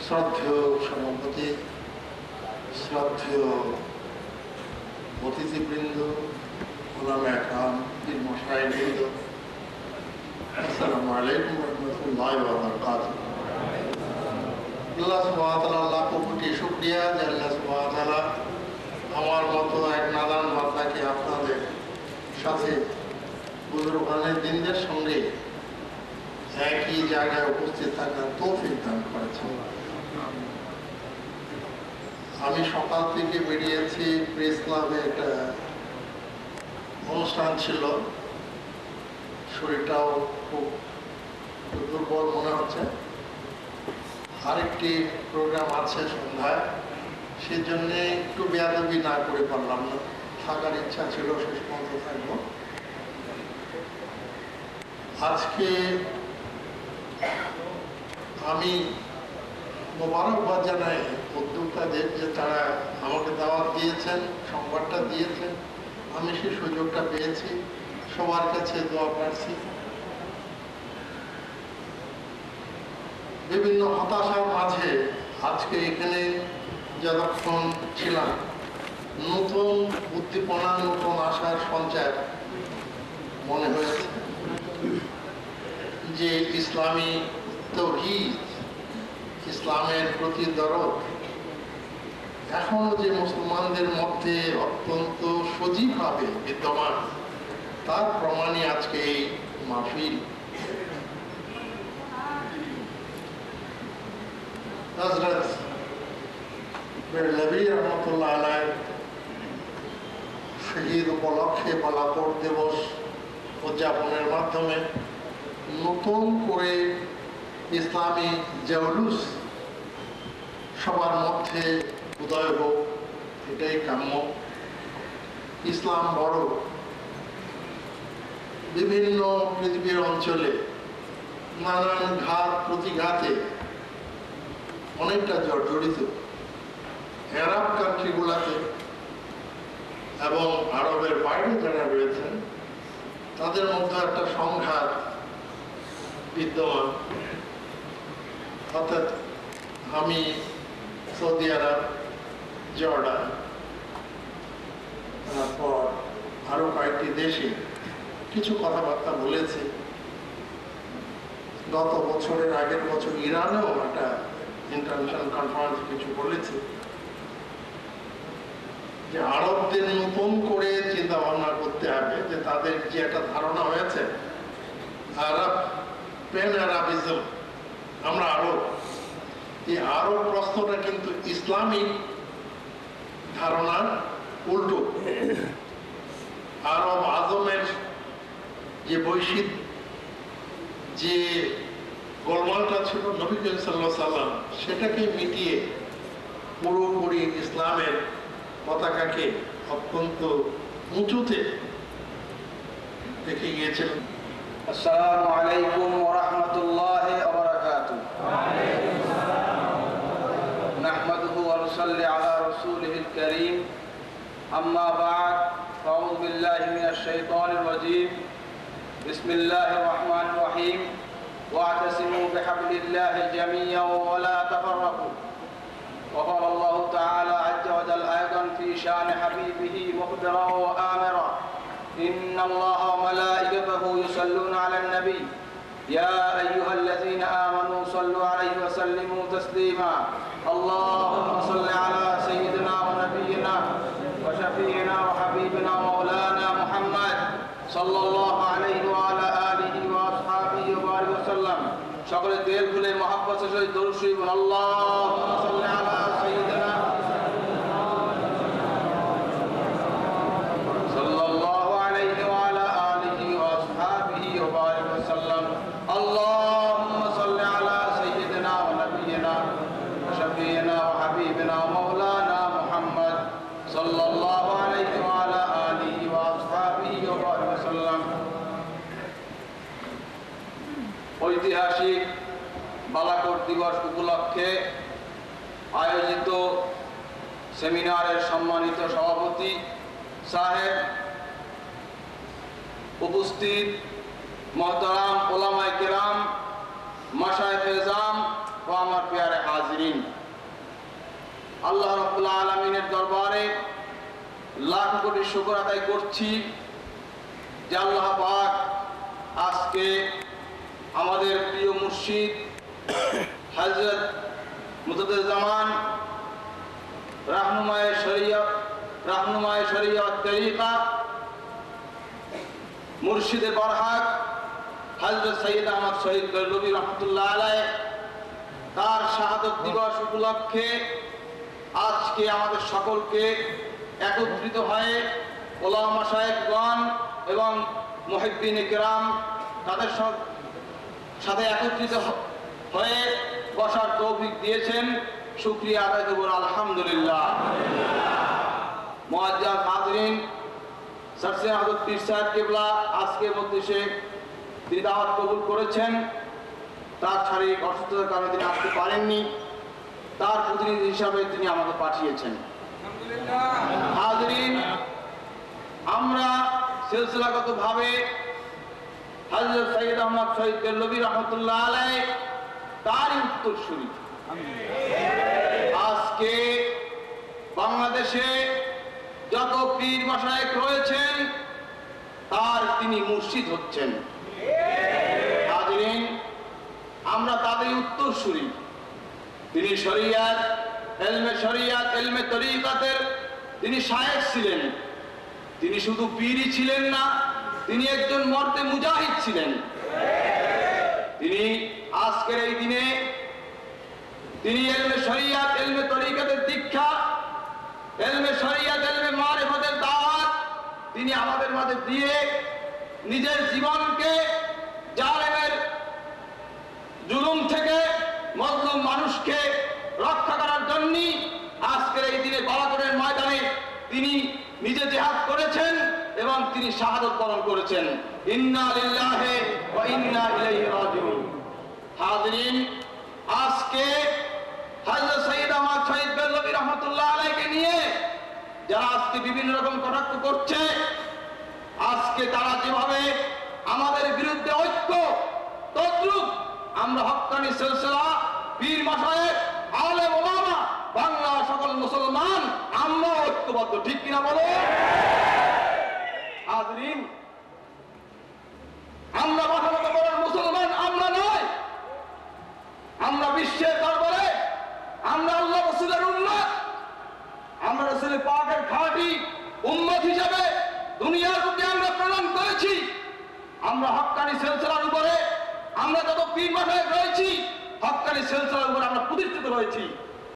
শ্রদ্ধেয় সভাপতি, শ্রদ্ধেয় অতিথিবৃন্দ, ওলামা একরাম, পীর মশায়েখবৃন্দ, আসসালামু আলাইকুম ওয়া রাহমাতুল্লাহি ওয়া বারাকাতুহু। আল্লাহ সুবহানাহু ওয়া তাআলার লাখ কোটি শুকরিয়া যে আল্লাহ সুবহানাহু ওয়া তাআলা আমার মতো এক নাদান বান্দাকে আপনাদের সাথে বুজুর্গানের দিনদের সঙ্গে একই জায়গায় উপস্থিত থাকার তৌফিক দান করেছেন। আমি সকাল থেকে বেরিয়েছি, প্রেস ক্লাবে একটা অনুষ্ঠান ছিল, শরীরটাও খুব দুর্বল মনে হচ্ছে। আরেকটি প্রোগ্রাম আছে সন্ধ্যায়, সেজন্য একটু বেয়াদবি না করে পারলাম না, থাকার ইচ্ছা ছিল, শেষ পর্যন্ত থাকবো। আজকে আমি মোবারকবাদ জানাই উদ্যোক্তাদের যে তারা আমাকে দাওয়াত দিয়েছেন, সংবাদটা দিয়েছেন, আমি সেই সুযোগটা পেয়েছি। সবার কাছে দোয়া প্রার্থী। বিভিন্ন হতাশার মাঝে আজকে এখানে যতক্ষণ ছিলাম, নতুন উদ্দীপনা, নতুন আশার সঞ্চার মনে হয়েছে যে ইসলামী তাওহীদ, ইসলামের প্রতি দরদ এখনো যে মুসলমানদের মধ্যে অত্যন্ত সজীবভাবে বিদ্যমান, তার প্রমাণই আজকে এই মাহফিল। হযরত বেরলভী রহমতুল্লাহ আলাইহি শহীদ উপলক্ষে বালাকোট দিবস উদযাপনের মাধ্যমে নতুন করে ইসলামী জৌলুস সবার মধ্যে উদয় হোক, এটাই কাম্য। ইসলাম বড় বিভিন্ন পৃথিবীর অঞ্চলে নানান ঘাত প্রতিঘাতে অনেকটা জর্জরিত। আরব কান্ট্রিগুলাতে এবং আরবের বাইরে যারা রয়েছেন তাদের মধ্যে একটা সংঘাত বিদ্যমান। অর্থাৎ আমি সৌদি আরব, জর্ডান, তারপর আরো কয়েকটি দেশে কিছু কথাবার্তা বলেছি। গত বছরের আগের বছর ইরানেও একটা ইন্টারন্যাশনাল কনফারেন্স কিছু বলেছি যে আরবদের নতুন করে চিন্তা ভাবনা করতে হবে যে তাদের যে একটা ধারণা হয়েছে আরব প্যান আরবিজম, আমরা আরব, এই আরব প্রশ্নটা কিন্তু ইসলামিক ধারণার উল্টো। আরব আজমের যে বৈশ্বিক যে গোলমালটা ছিল নবী করিম সাল্লাল্লাহু আলাইহি ওয়াসাল্লাম সেটাকে মিটিয়ে পুরোপুরি ইসলামের পতাকাকে অত্যন্ত উঁচুতে রেখে গিয়েছিলেন। আসসালামু আলাইকুম ওয়া রাহমাতুল্লাহি ওয়া বারাকাতুহু। নাহমাদুহু ওয়া নুসাল্লি আলা রাসূলিহিল কারীম। আম্মা বা'দ, আউযু বিল্লাহি মিনাশ শাইতানির রাজীম। বিসমিল্লাহির রাহমানির রাহিম। ওয়া'তাসিমু বিহাবলিল্লাহি জামিআন ওয়া লা তাফাররাকু। وقال الله تعالى عز وجل أيضا في شأن حبيبه مخبرا وآمرا إن الله وملائكته يصلون على النبي يا أيها الذين آمنوا صلوا عليه وسلموا تسليما اللهم صل على سيدنا ونبينا وشفيعنا وحبيبنا مولانا محمد صلى الله عليه وعلى آله وأصحابه وبارك وسلم সকলে তেল খুলে মহাব্বতের সহিত দরুদ শরীফ আল্লাহুম্মা সাল্লি আলা সাইয়্যিদিনা সাল্লাল্লাহু আলাইহি ওয়া আলা আলিহি ওয়া আসহাবিহি ওয়া বারিক ওয়া সাল্লাম আল্লাহুম্মা সাল্লি আলা সাইয়্যিদিনা ওয়া নাবিয়িনা ওয়া শাফিয়িনা ওয়া হাবিবিনা ওয়া মাওলানা মুহাম্মদ সাল্লাল্লাহু আলাইহি ওয়া আলা আলিহি ওয়া আসহাবিহি ওয়া বারিক ওয়া সাল্লাম। ঐতিহাসিক বালাকোট দিবস উপলক্ষে আয়োজিত সেমিনারের সম্মানিত সভাপতি সাহেব, উপস্থিত মহতারাম ওলামায়ে কেরাম, মাশায়েখ এজাম ও আমার প্যারে হাজিরিন, আজমাইন। আল্লাহ রাব্বুল আলামিনের দরবারে লাখ কোটি শুকর আদায় করছি যে আল্লাহ পাক আজকে আমাদের প্রিয় মুর্শিদ হযরত মুজাদ্দিদ-ই-জামান রাহনুমায়ে শরিয়ত তরিকা মুর্শিদে বরহাক হযরত সৈয়দ আহমদ শহীদ বেরলভী রহমতুল্লাহ আলাইহ তার শাহাদত দিবস উপলক্ষে আজকে আমাদের সকলকে একত্রিত হয়ে ওলামা মাশায়েখগণ এবং মুহিব্বিন কিরাম তাদের সাথে একত্রিত হয়ে বসার তৌফিক দিয়েছেন, শুকরিয়া আদায় করব আলহামদুলিল্লাহ। মুআজ্জাজ হাজিরিন, সরসে হযরত পীর সাহেব কিবলা আজকে মজলিসে তিনি দাওয়াত কবুল করেছেন। তার শারীরিক অসুস্থতার কারণে তিনি আসতে পারেননি, তার প্রতিনিধি হিসাবে তিনি আমাকে পাঠিয়েছেন। হাজিরিন, আমরা সিলসিলাগতভাবে হযরত সৈয়দ আহমদ শহীদ বেরলভী রহমতুল্লাহ আলাইহ তারই উত্তরসূরি। আজকে বাংলাদেশে যত পীর মাশায়েখ রয়েছেন তার তিনি মুর্শিদ হচ্ছেন। হাজিরিন, আমরা তাদের উত্তরসূরি। তিনি শরিয়াত, এলমে তরিকাতের তিনি শায়েখ ছিলেন। তিনি শুধু পীরই ছিলেন না, তিনি একজন মর্দে মুজাহিদ ছিলেন। তিনি আজকের এই দিনে তিনি এলমে শরিয়াত, এলমে তরিকাতের দীক্ষা, এলমে শরিয়াত, এলমে মারিফতের দাওয়াত তিনি আমাদের মাঝে দিয়ে নিজের জীবনকে জালেমের জুলুম থেকে মজলুম মানুষকে রক্ষা করার জন্য আজকের এই দিনে বালাকোটের ময়দানে তিনি নিজে জিহাদ করেছেন এবং তিনি শাহাদত বরণ করেছেন। ইন্না লিল্লাহি ওয়া ইন্না ইলাইহি রাজিউন। হাজিরিন, আজকে হযরত সৈয়দ আহমদ শহীদ বেরলভী রহমতুল্লাহ আলাইহিকে নিয়ে যারা আজকে বিভিন্ন রকম কটাক্ষ করছে, আজকে তারা যেভাবে আমাদের বিরুদ্ধে ঐক্য, তদ্রুপ আমরা হক্কানি সিলসিলা, পীর মাশায়েখ, আলেম ওলামা, বাংলা সকল মুসলমান আমরা ঐক্যবদ্ধ, ঠিক কিনা বলো? হাজিরিন, আমরা মাথামতো বলার মুসলমান আমরা নয়, আমরা বিশ্বের দরবারে আমরা আল্লাহ রাসূলের উম্মত, আমরা রাসূল পাকের খাঁটি উম্মত হিসেবে দুনিয়ার বুকে আমরা প্রমাণ করেছি। আমরা হক্কানি সিলসিলার উপরে আমরা যত পীর মাশায়েখ রয়েছি, হক্কানি সিলসিলার উপরে আমরা প্রতিষ্ঠিত রয়েছি।